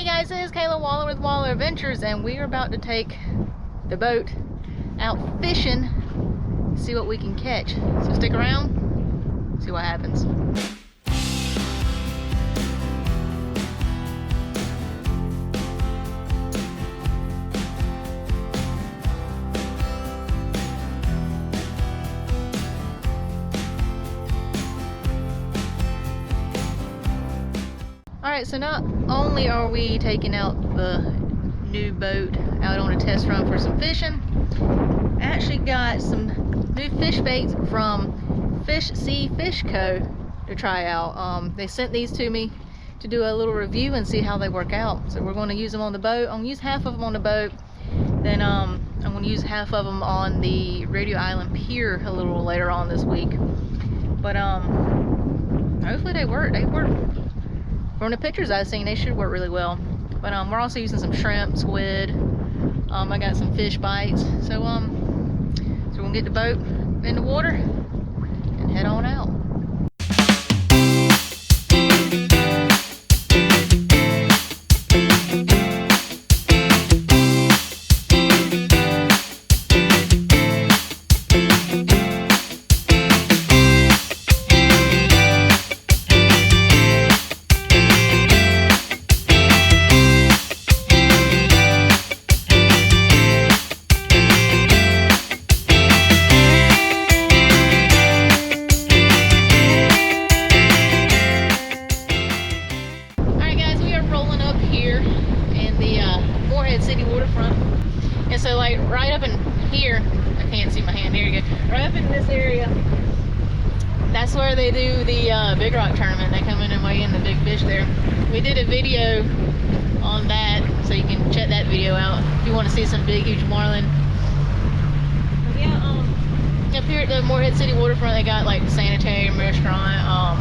Hey guys, this is Kayla Waller with Waller Adventures, and we're about to take the boat out fishing, see what we can catch. So stick around, see what happens. Alright, so not only are we taking out the new boat out on a test run for some fishing, I actually got some new fish baits from Sea Fish Co. to try out. They sent these to me to do a little review and see how they work out. So we're going to use them on the boat. I'm going to use half of them on the boat, then I'm going to use half of them on the Radio Island Pier a little later on this week. But hopefully they work. From the pictures I've seen, they should work really well. But we're also using some shrimp, squid. I got some fish bites. So we're gonna get the boat in the water and head on out. Morehead City waterfront, and so like right up in here, I can't see my hand, there you go, right up in this area, that's where they do the Big Rock tournament. They come in and weigh in the big fish there. We did a video on that, so you can check that video out if you want to see some big huge marlin. But yeah, up here at the Morehead City waterfront, they got like the sanitarium restaurant,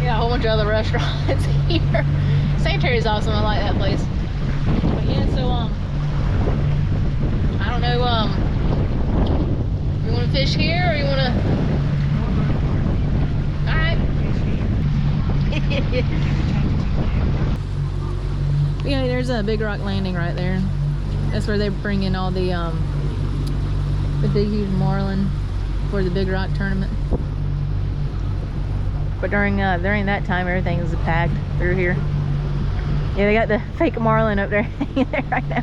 yeah, a whole bunch of other restaurants here. Sanitary is awesome, I like that place. But yeah, so I don't know, you want to fish here or you want to? All right. Yeah, there's a Big Rock landing right there. That's where they bring in all the big huge marlin for the Big Rock tournament. But during that time, everything is packed through here. Yeah, they got the fake marlin up there hanging there right now.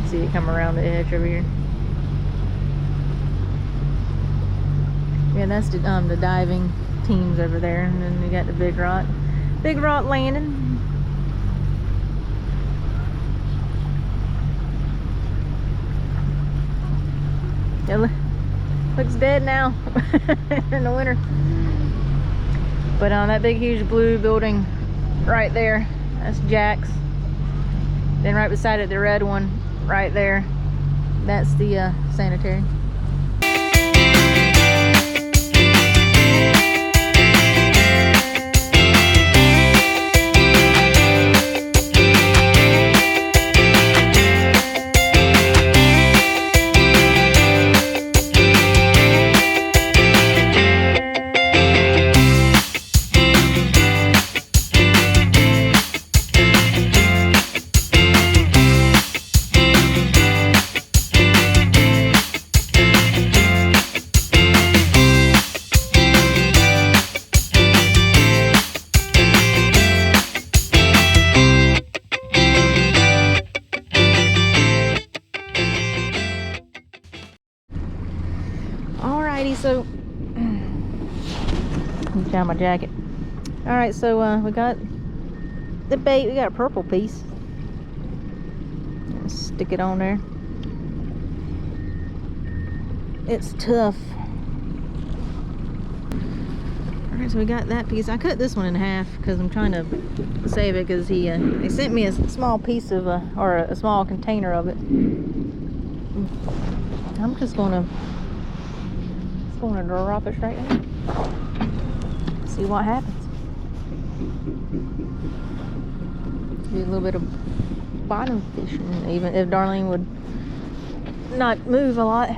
See it come around the edge over here. Yeah, that's the diving teams over there, and then we got the Big Rock landing. Yeah, looks dead now in the winter. But that big huge blue building right there, that's Jack's. Then right beside it, the red one right there, that's the sanitary. So let me down my jacket. All right, so we got the bait. We got a purple piece. Let's stick it on there. It's tough. All right, so we got that piece. I cut this one in half because I'm trying to save it, because they sent me a small piece of or a small container of it. I'm just gonna drop it straight in. See what happens. Do a little bit of bottom fishing, even if Darlene would not move a lot.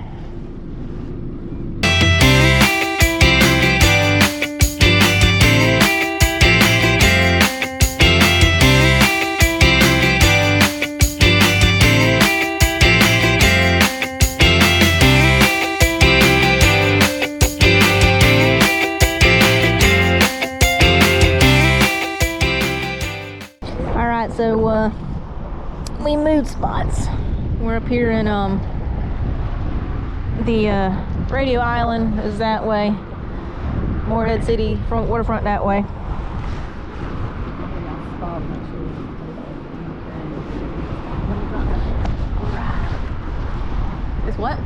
we moved spots. We're up here in the Radio Island is that way. Morehead City, front waterfront that way. It's what?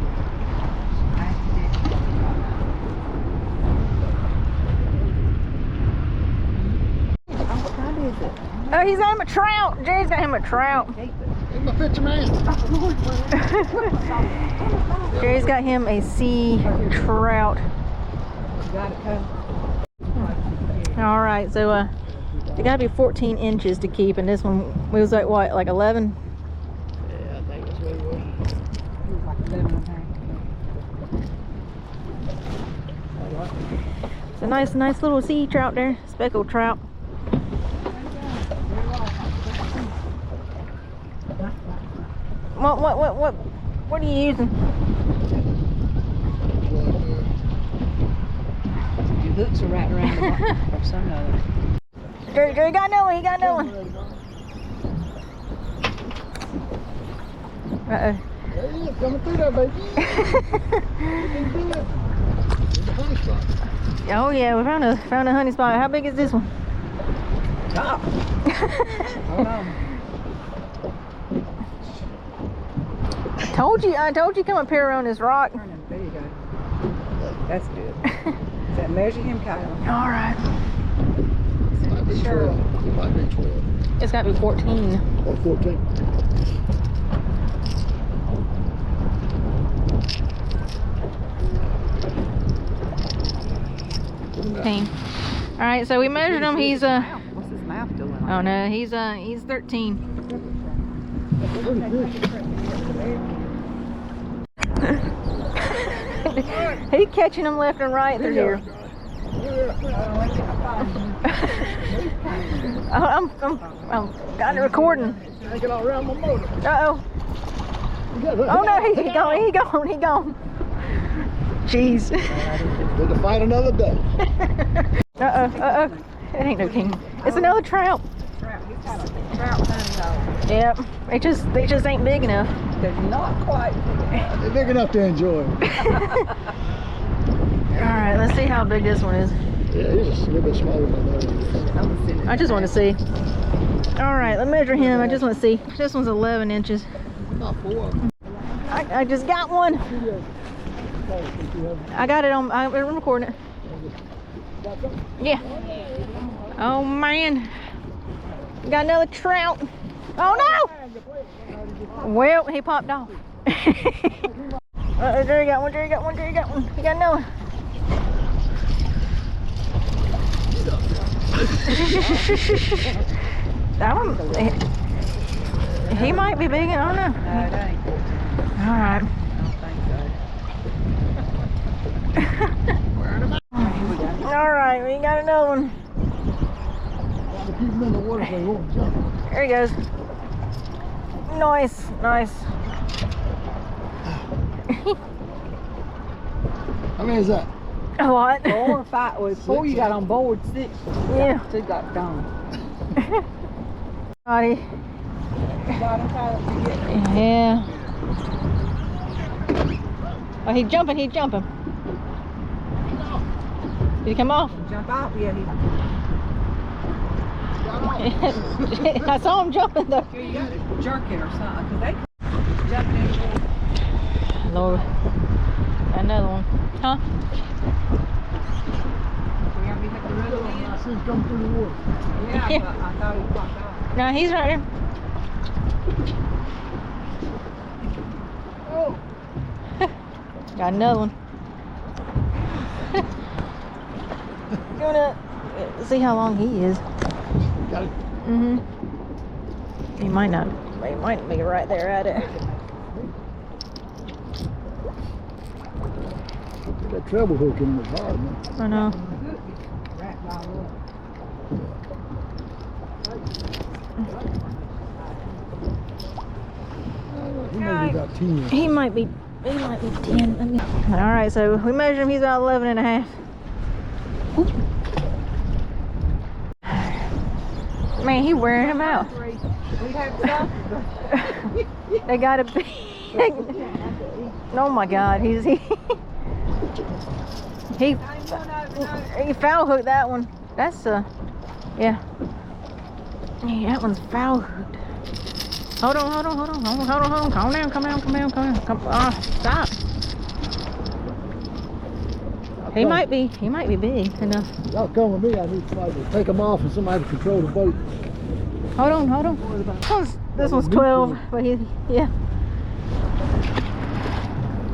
Oh, he's got him a trout. Jerry's got him a trout. Jerry's got him a sea trout. All right, so it got to be 14 inches to keep, and this one was like what, like 11? Yeah, I think that's what it was. It's a nice little sea trout there, speckled trout. What are you using? Your hooks are right around the bottom or some other. Jerry got no one. He got no one. Uh-oh. There he is, coming through there, baby. Honey spot. Oh yeah, we found a honey spot. How big is this one? Top. Hold on. I told you come up here around this rock. There you go. That's good. Does that measure him, Kyle? All right. Might be 12. It might be 12. It's got to be 14. Or 14. All right, so we measured him. He's What's his mouth doing? oh no, he's 13. He's catching them left and right through here. I'm got it recording. Take it all around my motor. Uh-oh. Oh no, he gone. Jeez. Good to fight another day. Uh-oh. It ain't no king. It's another trout. Yep. They just ain't big enough. They're not quite. They're big enough to enjoy. Alright, let's see how big this one is. Yeah, he's just a little bit smaller than that. I just want to see. Alright, let's measure him. I just want to see. This one's 11 inches. About 4. I just got one. I got it on. I'm recording it. Yeah. Oh man. Got another trout. Oh no! Well, he popped off. Jerry got one. He got another one. That one. He might be big. I don't know. No, it ain't. All right. All right, we got another one. Keep them in the water so they won't jump. There he goes. Nice. How many is that? A lot. 4 or 5. Well, 4 you got on board. 6. Yeah. 2 got gone. Body. Yeah. Oh, he's jumping. Did he come off? Jump off? Yeah, he. I saw him jumping though. Here you go. Jerk it or something, because they jumping in the water. Lord. Another one. Huh? We got me hit the reel in. I see him come through the water. Yeah, I thought he popped off. No, he's right there. Oh! Got another one. Gonna see how long he is. Got it. He might not. He might be right there at it. That treble hook in was hard, man. I know. He may be about 10. He might be 10. All right, so we measured him. He's about 11 and a half. Man, he wearing him out. We have stuff. They got a big. Oh my God, he foul hooked that one. That's yeah. Yeah, that one's foul hooked. Hold on. Calm down. Stop. He might be big enough. Y'all come with me. I need somebody to take them off and somebody to control the boat. Hold on. This one's 12, but yeah.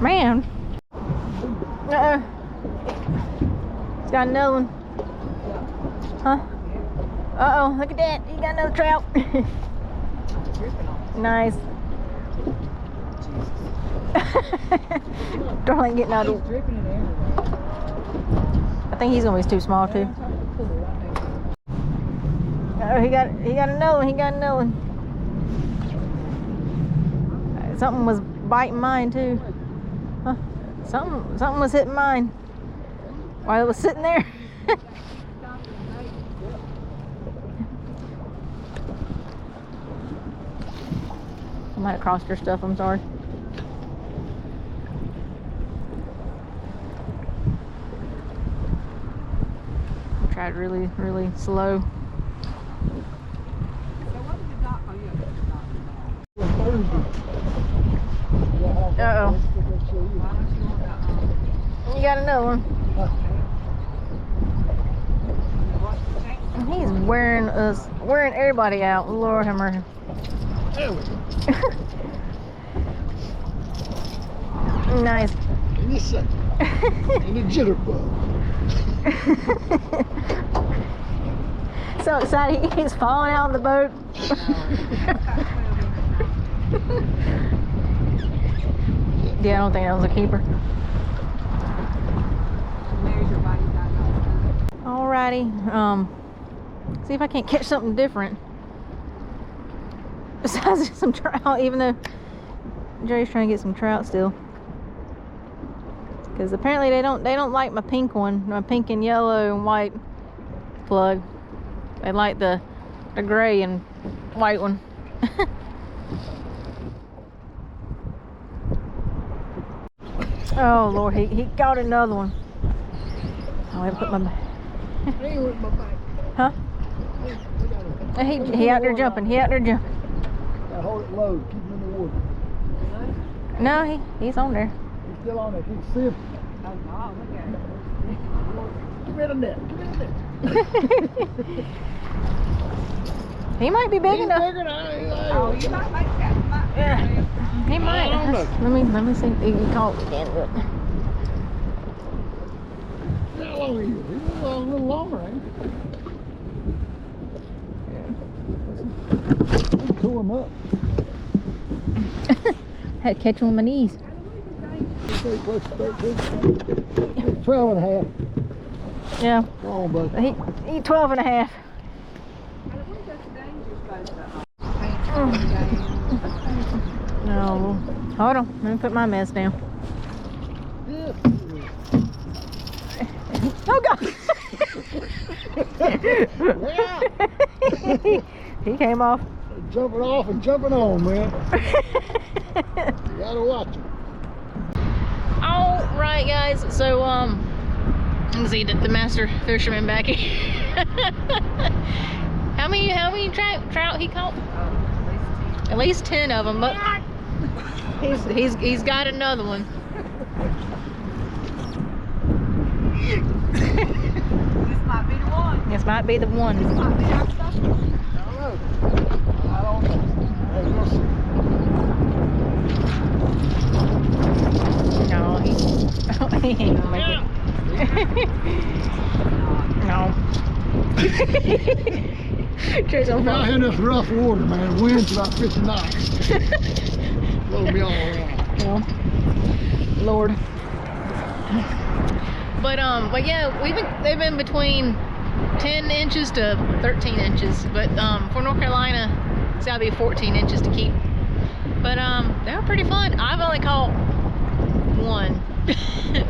Man. He's got another one. Huh? Uh-oh, look at that. He got another trout. Nice. Darling getting out of Dripping in everywhere. I think he's gonna be too small too. Oh, he got another one. Something was biting mine too. Huh? Something was hitting mine while it was sitting there. I might have crossed her stuff, I'm sorry. I tried really, really slow. Uh-oh. You got another one. He's wearing everybody out. Lord have mercy. There we go. Nice. In a second. And a jitterbug. So excited, he's falling out of the boat. Yeah, I don't think that was a keeper. Alrighty, see if I can't catch something different besides some trout, even though Jerry's trying to get some trout still. Because apparently they don't like my pink one, my pink and yellow and white plug. They like the gray and white one. Oh Lord, he got another one. Oh, I put my huh? He out there jumping. Gotta hold it low, keep him in the water. No, he's on there. He's still on there, can you see him? Oh, look at it. Give me the net, He might be big enough. Oh, you might make that. Yeah, he might. I don't know. Let me see if he can caught again. How long are you? He's a little longer, ain't he? Pull him up. Had to catch him on my knees. 12 and a half. Yeah. Come on, bud. He 12 and a half. No. Hold on. Let me put my mess down. Yeah. Oh God! He came off. Jumping off and jumping on, man. You gotta watch him. All right, guys. So you can see the master fisherman back here. How many trout he caught? At least 10 of them, but he's got another one. This might be the one. This might be the one. This might be our stuff. I don't know. Hey, we'll see. No, he ain't gonna make it. No. Trey's on Out fire. here in this rough water, man. Wind's about 50 knots. Blow me all around. Well, Lord. But yeah, they've been between 10 inches to 13 inches. But for North Carolina, it's gotta be 14 inches to keep. But they were pretty fun. I've only caught one.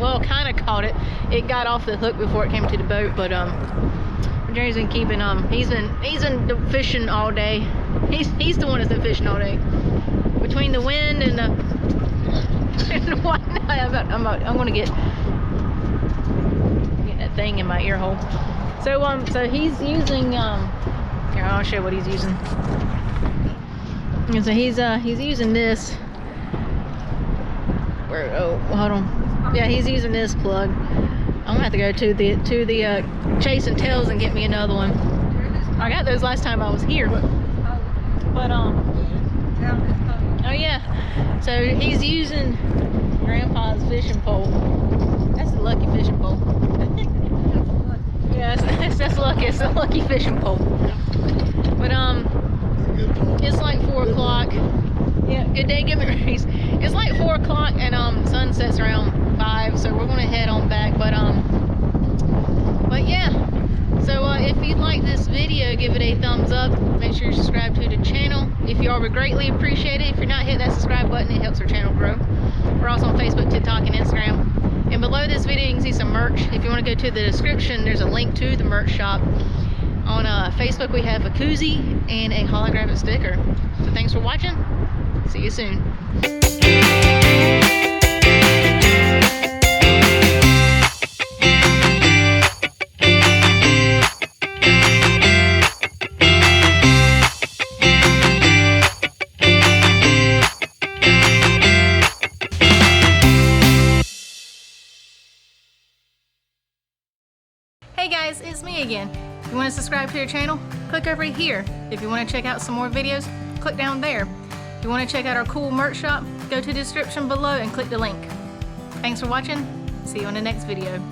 Well, kind of caught it. It got off the hook before it came to the boat. But Jerry's been keeping he's been fishing all day. He's the one that's been fishing all day. Between the wind and the what? I'm gonna get that thing in my ear hole. So he's using here, I'll show you what he's using. And so he's using this. Where? Oh, hold on. Yeah, he's using this plug. I'm gonna have to go to the Chase and Tails and get me another one. I got those last time I was here, but oh yeah. So he's using Grandpa's fishing pole. That's the lucky fishing pole. Yeah, that's lucky. It's the lucky fishing pole. But it's like 4 o'clock. Yeah, good day, give it race. It's like 4 o'clock and sun sets around 5, so we're gonna head on back. But yeah. So if you like this video, give it a thumbs up. Make sure you subscribe to the channel. If you are, we greatly appreciate it. If you're not, hit that subscribe button. It helps our channel grow. We're also on Facebook, TikTok, and Instagram. And below this video, you can see some merch. If you want to go to the description, there's a link to the merch shop. On Facebook, we have a koozie and a holographic sticker. So thanks for watching. See you soon. Hey guys, it's me again. If you want to subscribe to your channel, click over here. If you want to check out some more videos, click down there. If you want to check out our cool merch shop, go to the description below and click the link. Thanks for watching. See you in the next video.